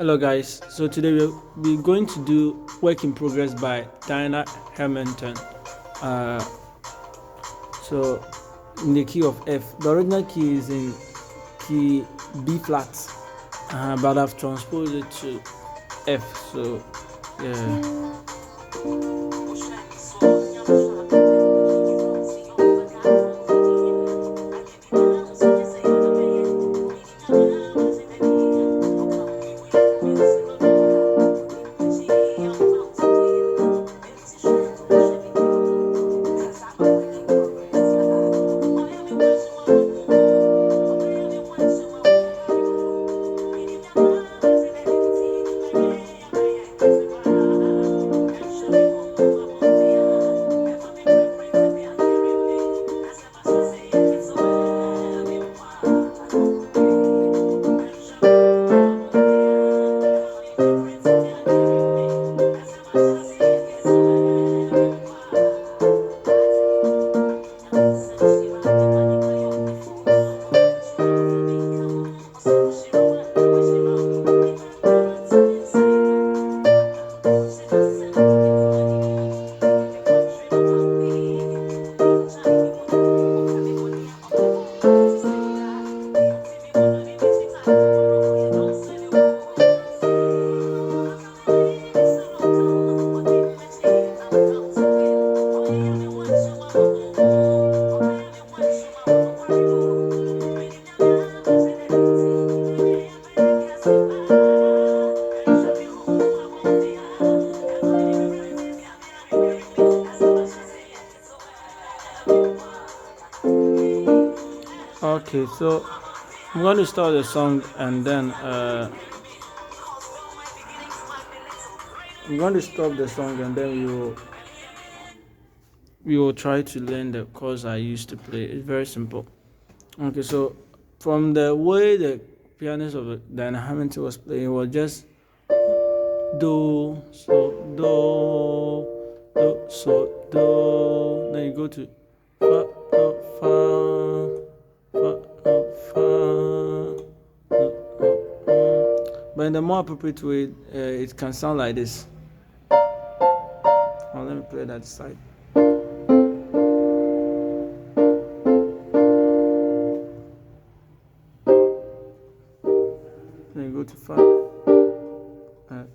Hello guys, so today we're going to do Work in Progress by Diana Hamilton. Uh, so in the key of F, the original key is in key B flat, but I've transposed it to F. So yeah. Okay, so I'm going to start the song and then I'm going to stop the song and then we will try to learn the chords I used to play. It's very simple. Okay, so from the way the pianist of Diana Hamilton was playing, it was just do, so do, do, so do. Then you go to fa, do, fa, fa, do, fa. But in the more appropriate way, it can sound like this. Oh, let me play that side. Then you go to fa. Right.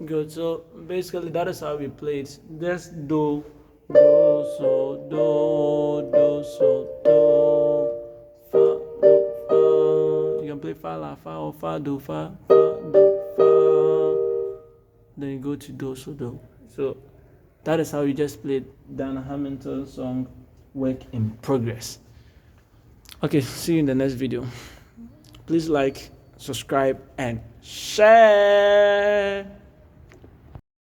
Good. So basically, that is how we play it. Just do, so do, fa, do, fa. You can play fa la fa or fa do fa, do fa. Then you go to do, so do. So that is how you just played Diana Hamilton's song "Work in Progress." Okay, see you in the next video. Please like, subscribe, and share.